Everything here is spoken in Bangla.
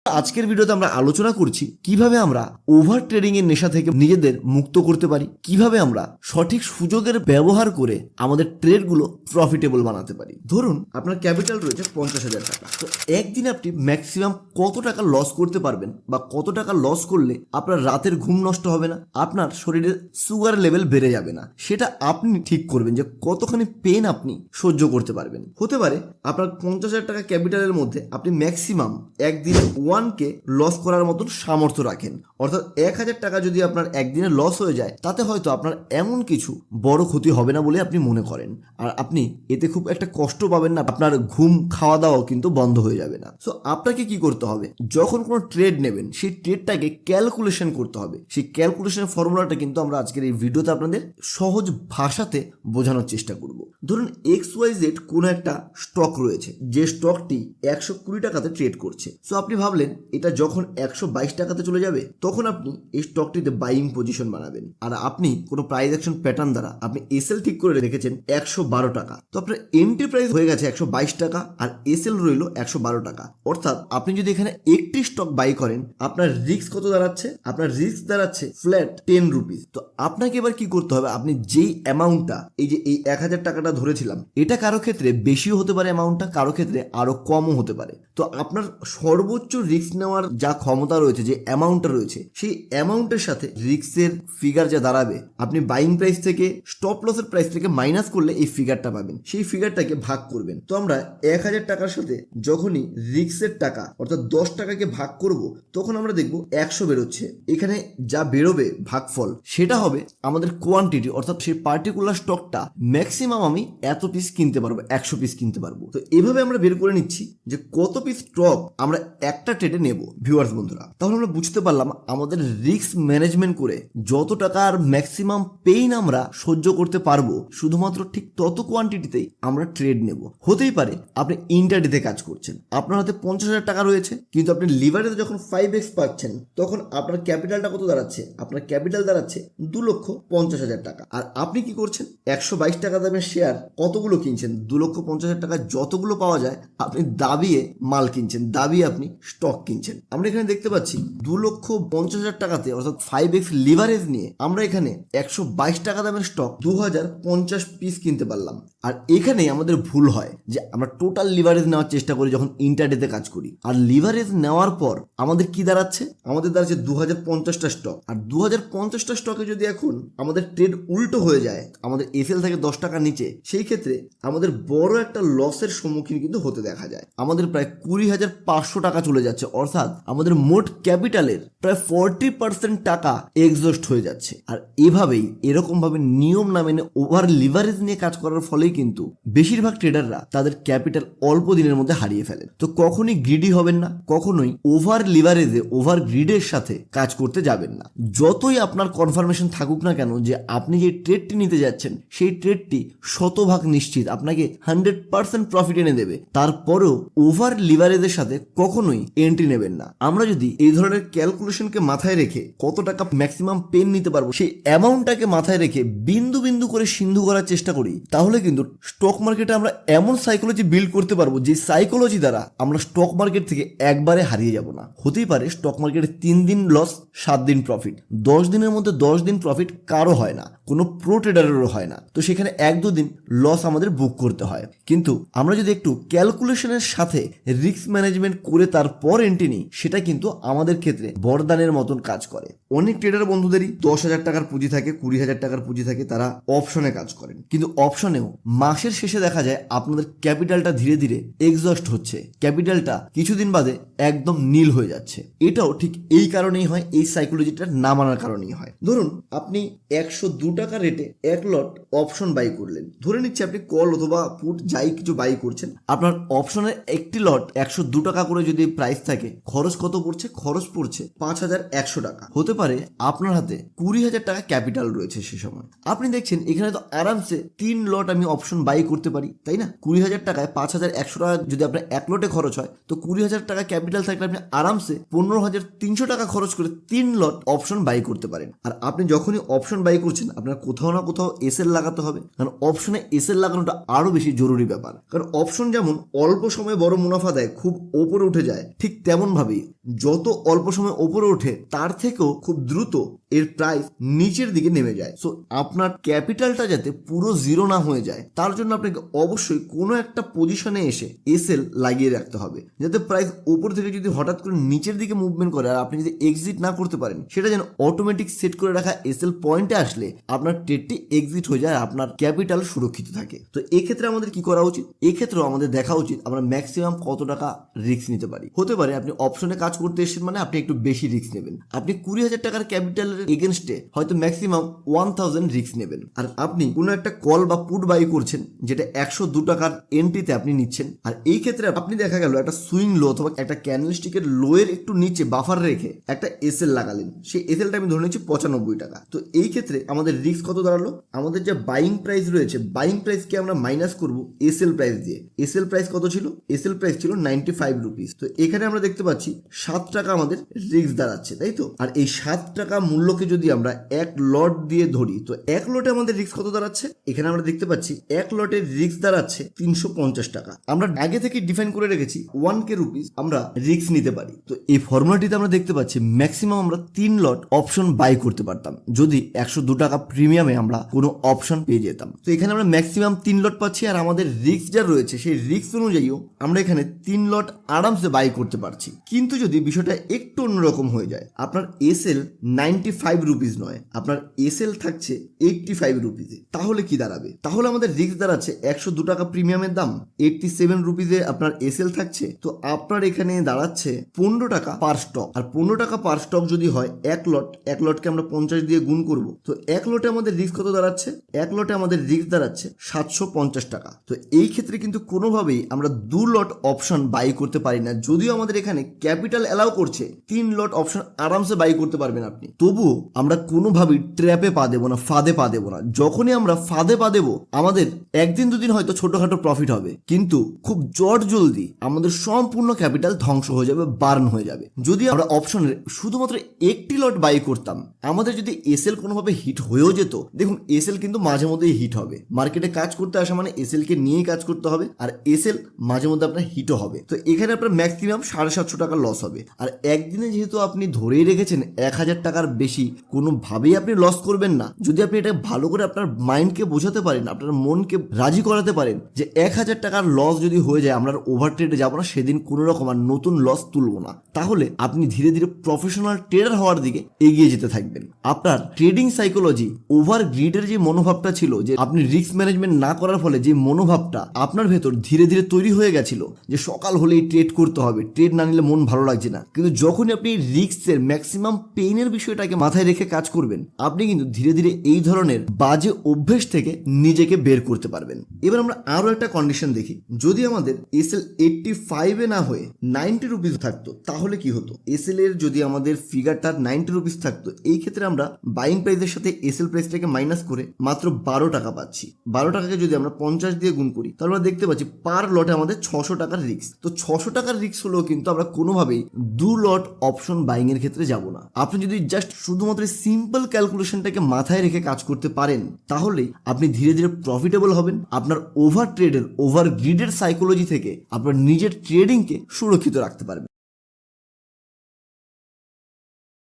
আজকের ভিডিওতে আমরা আলোচনা করছি কিভাবে আমরা ওভার ট্রেডিং এর নেশা থেকে নিজেদের মুক্ত করতে পারি, কিভাবে আমরা সঠিক সুযোগের ব্যবহার করে আমাদের ট্রেডগুলো প্রফিটেবল বানাতে পারি। ধরুন আপনার ক্যাপিটাল রয়েছে 50,000 টাকা, তো একদিন আপনি ম্যাক্সিমাম কত টাকা লস করতে পারবেন বা কত টাকা লস করলে আপনার রাতের ঘুম নষ্ট হবে না, আপনার শরীরে সুগার লেভেল বেড়ে যাবে না, সেটা আপনি ঠিক করবেন যে কতখানি পেন আপনি সহ্য করতে পারবেন। হতে পারে আপনার 50,000 টাকা ক্যাপিটালের মধ্যে আপনি ম্যাক্সিমাম একদিনে 1K লস করার মতন সামর্থ্য রাখেন, অর্থাৎ 1,000 টাকা যদি আপনার একদিনে লস হয়ে যায় তাতে হয়তো আপনার এমন কিছু বড় ক্ষতি হবে না বলে আপনি মনে করেন, আর আপনি এতে খুব একটা কষ্ট পাবেন না, আপনার ঘুম খাওয়া দাওয়াও কিন্তু বন্ধ হয়ে যাবে না। সো আপনাকে কি করতে হবে, যখন কোনো ট্রেড নেবেন সেই ট্রেডটাকে ক্যালকুলেশন করতে হবে। সেই ক্যালকুলেশনের ফর্মুলাটা কিন্তু আমরা আজকের এই ভিডিওতে আপনাদের সহজ ভাষাতে বোঝানোর চেষ্টা করব। ধরুন XYZ কোনো একটা স্টক রয়েছে, যে স্টকটি 120 টাকাতে ট্রেড করছে। সো আপনি ভাবলেন এটা যখন 122 টাকাতে চলে যাবে তখন আপনি এই স্টকটিতে বাইং পজিশন বানাবেন, আর আপনি কোনো প্রাইস অ্যাকশন প্যাটার্ন দ্বারা আপনি এসএল ঠিক করে রেখেছেন 112 টাকা। তো আপনার এন্ট্রি প্রাইস হয়ে গেছে 122 টাকা আর এসএল রইল 112 টাকা। অর্থাৎ আপনি যদি এখানে একটি স্টক বাই করেন আপনার রিস্ক কত দাঁড়াচ্ছে, আপনার রিস্ক দাঁড়াচ্ছে ফ্ল্যাট 10 রুপিস। তো আপনাকে এবার কি করতে হবে, আপনি যেই অ্যামাউন্টটা এই যে এই 1,000 টাকাটা ধরেছিলাম, এটা কারো ক্ষেত্রে বেশিও হতে পারে অ্যামাউন্টটা, কারো ক্ষেত্রে আরো কমও হতে পারে। তো আপনার সর্বোচ্চ রিস্ক নেওয়ার যা ক্ষমতা রয়েছে, যে অ্যামাউন্টটা রয়েছে, সেই অ্যামাউন্টের সাথে রিস্কের ফিগার যা দাঁড়াবে, আপনি বাইং প্রাইস থেকে স্টপ লসের প্রাইস থেকে মাইনাস করলে এই ফিগারটা পাবেন, সেই ফিগারটাকে ভাগ করবেন। তো আমরা 1,000 টাকার সাথে যখনই রিস্কের টাকা অর্থাৎ 10 টাকাকে ভাগ করব তখন আমরা দেখব 100 বেরোচ্ছে। এখানে যা বেরোবে ভাগফল সেটা হবে আমাদের কোয়ান্টিটি, অর্থাৎ সেই পার্টিকুলার স্টকটা ম্যাক্সিমাম আমি এত পিস কিনতে পারবো, 100 পিস কিনতে পারবো। তো এভাবে আমরা বের করে নিচ্ছি যে কত পিস স্টক আমরা একটা ট্রেডে নেব। ভিউয়ার্স বন্ধুরা, তাহলে আমরা বুঝতে পারলাম আমাদের রিস্ক ম্যানেজমেন্ট করে যত টাকার ম্যাক্সিমাম পেইন আমরা সহ্য করতে পারবো শুধুমাত্র ঠিক তত কোয়ান্টিটিতেই আমরা ট্রেড নেব। হতেই পারে আপনি ইন্টারডেতে কাজ করছেন, আপনার হাতে 50,000 টাকা রয়েছে, কিন্তু আপনি লিভারেজে যখন 5x পাচ্ছেন তখন আপনার ক্যাপিটালটা কত দাঁড়াচ্ছে, আপনার ক্যাপিটাল দাঁড়াচ্ছে 2,50,000 টাকা। আর আপনি কি করছেন, 122 টাকা দামের শেয়ার কতগুলো কিনছেন, 2,50,000 টাকা যতগুলো পাওয়া যায় আপনি দাবিয়ে মাল কিনছেন, দাবিয়ে আপনি স্টক কিনছেন। আমরা এখানে দেখতে পাচ্ছি 2,50,000 টাকাতে অর্থাৎ 5x লিভারেজ নিয়ে আমরা এখানে 122 টাকা দামের স্টক 2,050 পিস কিনতে পারলাম। আর এখানেই আমাদের ভুল হয় যে আমরা টোটাল লিভারেজ নেওয়ার চেষ্টা করি যখন ইন্টারডেতে কাজ করি, আর লিভারেজ নেওয়ার পর আমাদের কি দাঁড়াচ্ছে, আমাদের দাঁড়াচ্ছে 2,050টা স্টক। আর 2,050টা স্টকে যদি এখন আমাদের ট্রেড উল্টো হয়ে যায়, আমাদের এসএল থেকে 10 টাকা নিচে, সেই ক্ষেত্রে আমাদের বড় একটা লসের সম্মুখীন কিন্তু হতে দেখা যায়। আমাদের প্রায় 20,500 টাকা চলে যাচ্ছে, অর্থাৎ আমাদের মোট ক্যাপিটালের প্রায় 40% টাকা এক্সস্ট হয়ে যাচ্ছে। আর এভাবেই এরকম ভাবে নিয়ম না মেনে ওভার লিভারেজ নিয়ে কাজ করার ফলেই কিন্তু বেশিরভাগ ট্রেডাররা তাদের ক্যাপিটাল অল্প দিনের মধ্যে হারিয়ে ফেলেন। তো কখনোই গ্রিডি হবেন না, কখনোই ওভার লিভারেজে ওভার গ্রিডের সাথে কাজ করতে যাবেন না। যতই আপনার কনফার্মেশন থাকুক না কেন যে আপনি যে ট্রেডটি নিতে যাচ্ছেন সেই ট্রেডটি শতভাগ নিশ্চিত আপনাকে 100% প্রফিট এনে দেবে, তারপরেও ওভার লিভারেজের সাথে কখনোই এন্ট্রি নেবেন না। আমরা যদি এই ধরনের ক্যালকুলেশনকে মাথায় রেখে কত টাকা ম্যাক্সিমাম পেন নিতে পারবো সেই অ্যামাউন্টটাকে মাথায় রেখে বিন্দু বিন্দু করে সিন্ধু করার চেষ্টা করি, তাহলে কিন্তু স্টক মার্কেটে আমরা এমন সাইকোলজি বিল্ড করতে পারবো যে সাইকোলজি দ্বারা আমরা স্টক মার্কেট থেকে একবারে হারিয়ে যাব না। হতেই পারে স্টক মার্কেটে 3 দিন লস 7 দিন প্রফিট, 10 দিনের মধ্যে 10 দিন প্রফিট কারো হয় না, কোনো প্রো ট্রেডারেরও হয় না। তো সেখানে 1-2 দিন লস আমাদের বুক করতে হয়, কিন্তু আমরা যদি একটু ক্যালকুলেশনের সাথে রিস্ক ম্যানেজমেন্ট করে তারপর এন্ট্রি নিই, সেটা কিন্তু আমাদের ক্ষেত্রে বরদানের মতন কাজ করে। অনেক ট্রেডার বন্ধুদেরই 10,000 টাকার পুঁজি থাকে, 20,000 টাকার পুঁজি থাকে, তারা অপশনে কাজ করেন, কিন্তু অপশনেও মাসের শেষে দেখা যায় আপনাদের ক্যাপিটালটা ধীরে ধীরে এক্সস্ট হচ্ছে, ক্যাপিটালটা কিছুদিন বাদে একদম নীল হয়ে যাচ্ছে। এটাও ঠিক এই কারণেই হয়, এই সাইকোলজিটা না মানার কারণেই হয়। ধরুন আপনি 102 টাকা রেটে এক লট অপশন বাই করলেন, ধরে নিচ্ছি আপনি কল অথবা পুট যাই কিছু বাই করছেন, আপনার অপশনের একটি লট 102 টাকা করে যদি প্রাইস থাকে, খরচ কত পড়ছে, খরচ পড়ছে 5,100 টাকা। হতে পারে আপনার হাতে 20,000 টাকা ক্যাপিটাল রয়েছে সে সময়, আপনি দেখছেন এখানে তো আরামসে 3 লট আমি অপশন বাই করতে পারি, তাই না? 20,000 টাকায় 5,100 টাকা যদি আপনার এক লটে খরচ হয়, তো 20,000 টাকা ক্যাপিটাল থাকলে আপনি আরামসে 15,300 টাকা খরচ করে 3 লট অপশন বাই করতে পারেন। আর আপনি যখনই অপশন বাই করছেন আপনার কোথাও না কোথাও এসএল লাগাতে হবে, কারণ অপশনে এসএল লাগানোটা আরো বেশি জরুরি ব্যাপার। কারণ অপশন যেমন অল্প সময়ে বড় মুনাফা দেয়, খুব ওপরে উঠে যায়, ঠিক তেমন ভাবেই যত অল্প সময় ওপরে ওঠে তার থেকেও খুব দ্রুত এর প্রাইস নিচের দিকে নেমে যায়। সো আপনার ক্যাপিটালটা যাতে পুরো জিরো না হয়ে যায় তার জন্য আপনাকে অবশ্যই কোনো একটা পজিশনে এসে এসএল লাগিয়ে রাখতে হবে, যাতে প্রাইস ওপর থেকে যদি হঠাৎ করে নিচের দিকে মুভমেন্ট করে আর আপনি যদি এক্সিট না করতে পারেন, সেটা যেন অটোমেটিক সেট করে রাখা এসএল পয়েন্টে আসলে আপনার ট্রেডটি এক্সিট হয়ে যায়, আপনার ক্যাপিটাল সুরক্ষিত থাকে। তো এক্ষেত্রে আমাদের কি করা উচিত? এক্ষেত্রেও আমাদের দেখা উচিত আমরা ম্যাক্সিমাম কত টাকা রিস্ক নিতে পারি। হতে পারে আপনি অপশনে কাজ করতে এসেছেন মানে আপনি একটু বেশি রিস্ক নেবেন, আপনি 20,000 টাকার ক্যাপিটালের এগেনস্টে হয়তো ম্যাক্সিমাম 1000 রিস্ক নেবেন। আর আপনি কোনো একটা কল বা পুট বাই করছেন যেটা 102 টাকার এন্ট্রিতে আপনি নিচ্ছেন, আর এই ক্ষেত্রে আপনি দেখা গেল একটা সুইং লো অথবা একটা ক্যান্ডেলস্টিকের লো এর একটু নিচে বাফার রেখে একটা এসএল লাগালেন, সেই এসএলটা আমি ধরে নিচ্ছি 95 টাকা। তো এই ক্ষেত্রে আমাদের রিস্ক কত দাঁড়ালো? আমাদের যে বাইং প্রাইস রয়েছে, বাইং প্রাইসকে আমরা মাইনাস করব এসএল প্রাইস দিয়ে। এসএল প্রাইস কত ছিল? এসএল প্রাইস ছিল 95 রুপিস। তো এখানে আমরা দেখতে পাচ্ছি 7 টাকা আমাদের রিস্ক দাঁড়াচ্ছে, তাই তো? আর এই 7 টাকা মূল্যকে যদি আমরা এক লট দিয়ে ধরি, তো এক লটে আমাদের রিস্ক কত দাঁড়াচ্ছে? এখানে আমরা দেখতে পাচ্ছি এক লটের রিস্ক দাঁড়াচ্ছে 350 টাকা। আমরা আগে থেকে ডিফাইন করে রেখেছি 1k রুপিস আমরা রিস্ক নিতে পারি। তো এই ফর্মুলাটিতে আমরা দেখতে পাচ্ছি ম্যাক্সিমাম আমরা 3 লট অপশন বাই করতে পারতাম যদি 102 টাকা প্রিমিয়ামে আমরা কোনো অপশন পেয়ে যেতাম। তো এখানে আমরা ম্যাক্সিমাম 3 লট পাচ্ছি, আর আমাদের রিস্ক যা রয়েছে সেই রিস্ক অনুযায়ীও আমরা এখানে 3 লট আরামসে বাই করতে পারছি। কিন্তু যদি বিষয়টা একটু অন্যরকম হয়ে যায়, আপনার এসএল 95 রুপিস নয়, আপনার এসএল থাকছে 85 রুপিসে, তাহলে কি দাঁড়াবে? তাহলে আমাদের রিস্ক দাঁড়াচ্ছে 102 টাকা প্রিমিয়ামের দাম, 87 রুপিসে আপনার এসএল থাকছে। তো আপনার এখানে দাঁড়াচ্ছে 15 টাকা পার স্টক। আর 15 টাকা পার স্টক যদি হয় এক লটকে আমরা 50 দিয়ে গুণ করব, তো এক লটে আমাদের রিস্ক কত দাঁড়াচ্ছে? এক লটে আমাদের রিস্ক দাঁড়াচ্ছে 750 টাকা। তো এই ক্ষেত্রে কিন্তু কোনোভাবেই আমরা 2 লট অপশন বাই করতে পারি না, যদিও আমাদের এখানে ক্যাপিটাল অ্যালাউ করছে 3 লট অপশন আরামসে বাই করতে পারবেন আপনি। তবুও আমরা কোনোভাবেই ট্র্যাপে পা দেবো না, ফাঁদে পা দেবো না। যখনই আমরা ফাঁদে পা দেবো, আমাদের একদিন দুদিন হয়তো ছোটখাটো প্রফিট হবে, কিন্তু খুব জট জলদি আমাদের সম্পূর্ণ ক্যাপিটাল ধ্বংস হয়ে যাবে, বার্ন হয়ে যাবে। যদি আমরা অপশনের শুধুমাত্র একটি লট বাই করতাম, আমাদের যদি এসএল কোনোভাবে হিট হয়েও যেত, দেখুন এসএল কিন্তু মাঝে মধ্যেই হিট হবে। মার্কেটে কাজ করতে আসা মানে এসএল কে নিয়েই কাজ করতে হবে, আর এসএল মাঝে মধ্যে আপনার হিটও হবে। তো এখানে আপনার ম্যাক্সিমাম 750 টাকা লস হবে। আর একদিনে যেহেতু আপনি ধরেই রেখেছেন 1000 টাকার বেশি কোনোভাবেই আপনি লস করবেন না, যদি আপনি এটা ভালো করে আপনার মাইন্ডকে বোঝাতে পারেন, আপনার মনকে রাজি করাতে পারেন যে 1000 টাকার লস যদি হয়ে যায় আমরা ওভার ট্রেডে যাবো না, সেদিন কোনো রকম আর নতুন লস তুলবো না, তাহলে আপনি ধীরে ধীরে প্রফেশনাল ট্রেডার হওয়ার দিকে এগিয়ে যেতে থাকবেন। আপনার ট্রেডিং সাইকোলজি, ওভার গ্রিডের যে মনোভাবটা ছিল, যে আপনি রিস্ক ম্যানেজমেন্ট না করার ফলে যে মনোভাবটা আপনার ভেতর ধীরে ধীরে তৈরি হয়ে গেছিল, যে সকাল হলেই ট্রেড করতে হবে, ট্রেড না নিলে মন ভালো লাগছে না, কিন্তু যখনই আপনি রিস্কের ম্যাক্সিমাম পেইনের বিষয়টাকে মাথায় রেখে কাজ করবেন, আপনি কিন্তু ধীরে ধীরে এই ধরনের বাজে অভ্যেস থেকে নিজেকে বের করতে পারবেন। এবার আমরা আরো একটা কন্ডিশন দেখি, যদি আমাদের এসএল 85 না হয়ে 90 রুপিস থাকতো তাহলে কি হতো? এসএল এর যদি আমাদের ফিগারটা 90 রুপিস থাকতো, এই ক্ষেত্রে আমরা বাইং প্রাইসের সাথে এসএল প্রাইসটাকে মাইনাস করে মাত্র 12 টাকা পাচ্ছি। 12 টাকাকে যদি আমরা 50 দিয়ে গুণ করি, তাহলে আমরা দেখতে পাচ্ছি পার লটে আমাদের 600 টাকার রিস্ক। তো 600 টাকার রিস্ক হলেও কিন্তু আমরা কোনোভাবেই 2 লট অপশন বাইং এর ক্ষেত্রে যাব না। আপনি যদি জাস্ট শুধুমাত্র সিম্পল ক্যালকুলেশনটাকে মাথায় রেখে কাজ করতে পারেন, তাহলেই আপনি ধীরে ধীরে প্রফিটেবল হবেন। আপনার ওভার ট্রেডের, ওভার গ্রিডের সাইকোলজি থেকে আপনার নিজের ট্রেডিংকে সুরক্ষিত রাখতে পারবেন।